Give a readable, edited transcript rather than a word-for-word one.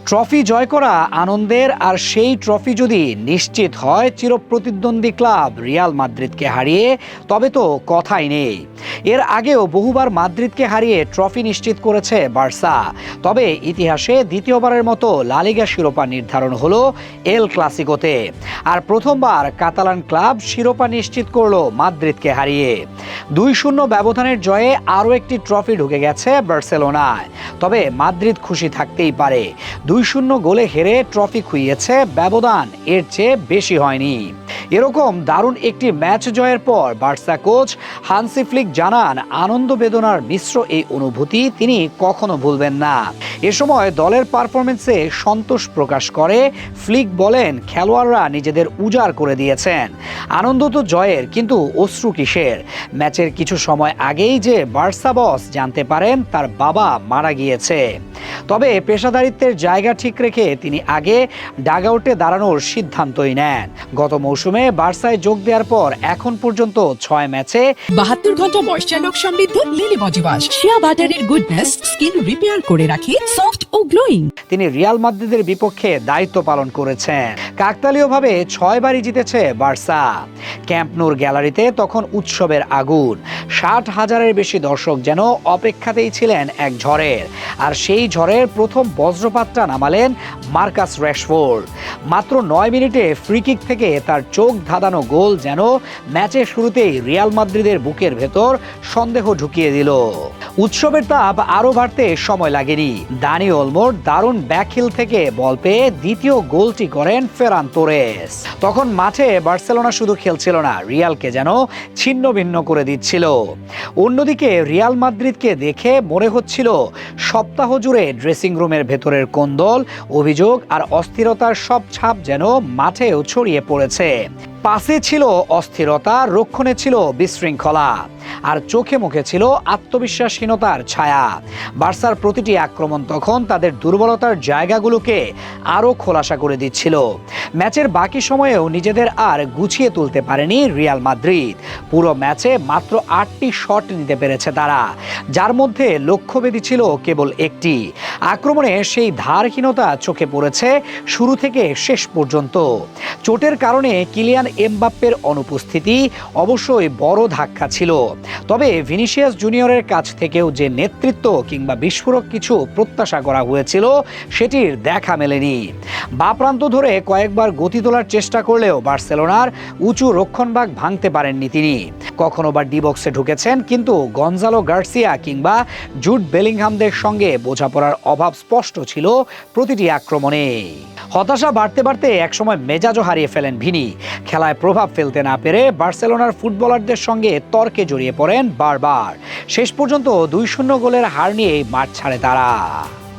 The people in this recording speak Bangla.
ট্রফি জয় করা আনন্দের, আর সেই ট্রফি যদি নিশ্চিত হয় চিরপ্রতিদ্বন্দ্বী ক্লাব রিয়াল মাদ্রিদকে হারিয়ে, তবে তো কথাই নেই। এর আগেও বহুবার মাদ্রিদকে হারিয়ে ট্রফি নিশ্চিত করেছে বার্সা। তবে ইতিহাসে দ্বিতীয়বারের মতো লা লিগা শিরোপা নির্ধারণ হলো এল ক্লাসিকোতে। আর প্রথমবার কাতালান ক্লাব শিরোপা নিশ্চিত করলো মাদ্রিদকে হারিয়ে। 2-0 ব্যবধানের জয়ে আরও একটি ট্রফি ঢুকে গেছে বার্সেলোনায়। তবে মাদ্রিদ খুশি থাকতেই পারে, 2-0 গোলে হেরে ট্রফি খুইয়েছে, ব্যবধান এর চেয়ে বেশি হয়নি। এরকম দারুণ একটি ম্যাচ জয়ের পর বার্সা কোচ হানসি ফ্লিক জানান, আনন্দ বেদনার মিশ্র এই অনুভূতি তিনি কখনো ভুলবেন না। এ সময় দলের পারফরমেন্সে সন্তোষ প্রকাশ করে ফ্লিক বলেন, খেলোয়াড়রা নিজেদের উজাড় করে দিয়েছেন। আনন্দ তো জয়ের, কিন্তু অশ্রু কিসের? ম্যাচের কিছু সময় আগেই যে বার্সা বস জানতে পারেন তার বাবা মারা গিয়েছে। তবে পেশাদারিত্বের জায়গা ঠিক রেখে তিনি আগে ডাগআউটে দাঁড়ানোর সিদ্ধান্তই নেন। গত মৌসুমে বার্সায় যোগ দেওয়ার পর এখন পর্যন্ত 6 ম্যাচে 72 ঘন্টা ময়েশ্চার লক সমৃদ্ধ লিলি বডি ওয়াশ শিয়া বাটারের গুডনেস স্কিন রিপেয়ার করে রাখে সফট ও গ্লোয়িং। তিনি রিয়াল মাদ্রিদের বিপক্ষে দায়িত্ব পালন করেছেন। কাকতালীয়ভাবে 6 বারই জিতেছে বার্সা। ক্যাম্প নূর গ্যালারিতে তখন উৎসবের আগুন। 60,000-এর বেশি দর্শক যেন অপেক্ষাতেই ছিলেন এক ঝড়ের। আর সেই ঝড়ের প্রথম বজ্রপাতটা নামালেন মার্কাস র্যাশফোর্ড। মাত্র 9 মিনিটে ফ্রি কিক থেকে তার চোখ ধাঁধানো গোল যেন ম্যাচের শুরুতেই রিয়াল মাদ্রিদের বুকের ভেতর সন্দেহ ঢুকিয়ে দিল। উৎসবের তাপ আরও বাড়তে সময় লাগেনি। দানি ওলমোর দারুণ ব্যাকহিল থেকে বল পেয়ে দ্বিতীয় গোলটি করেন ফেরান তোরেস। তখন মাঠে বার্সেলোনা শুধু খেলছিল না, রিয়ালকে যেন ছিন্ন ভিন্ন করে দিচ্ছিল। অন্যদিকে রিয়াল মাদ্রিদকে দেখে মনে হচ্ছিল সপ্তাহ জুড়ে ড্রেসিং রুমের ভেতরের কোন্দল, অভিযোগ আর অস্থিরতার সব ছাপ যেন মাঠেও ছড়িয়ে পড়েছে। পাসে ছিল অস্থিরতা, রক্ষণে ছিল বিশৃঙ্খলা, আর চোখে মুখে ছিল আত্মবিশ্বাসহীনতার ছায়া। বার্সার প্রতিটি আক্রমণ তখন তাদের দুর্বলতার জায়গাগুলোকে আরও খোলাসা করে দিচ্ছিল। ম্যাচের বাকি সময়েও নিজেদের আর গুছিয়ে তুলতে পারেনি রিয়াল মাদ্রিদ। পুরো ম্যাচে মাত্র 8টি শট নিতে পেরেছে তারা, যার মধ্যে লক্ষ্যভেদী ছিল কেবল একটি। আক্রমণে সেই ধারহীনতা চোখে পড়েছে শুরু থেকে শেষ পর্যন্ত। চোটের কারণে কিলিয়ান এমবাপ্পের অনুপস্থিতি অবশ্যই বড় ধাক্কা ছিল। তবে ভিনিসিয়াস জুনিয়রের কাছ থেকেও যে নেতৃত্ব কিংবা বিস্ফোরক কিছু প্রত্যাশা করা হয়েছিল, সেটির দেখা মেলেনি। বাঁ প্রান্ত ধরে কয়েকবার গতি তোলার চেষ্টা করলেও বার্সেলোনার উঁচু রক্ষণভাগ ভাঙতে পারেননি তিনি। কখনো বা ডি বক্সে ঢুকেছেন, কিন্তু গনজালো গার্সিয়া কিংবা জুড বেলিংহামদের সঙ্গে বোঝাপড়ার অভাব স্পষ্ট ছিল প্রতিটি আক্রমণে। হতাশা বাড়তে বাড়তে একসময় মেজাজও হারিয়ে ফেলেন ভিনি। খেলায় প্রভাব ফেলতে না পেরে বার্সেলোনার ফুটবলারদের সঙ্গে তর্কে জড়িয়ে পড়েন বারবার। শেষ পর্যন্ত 2-0 গোলের হার নিয়ে মাঠ ছাড়ে তারা।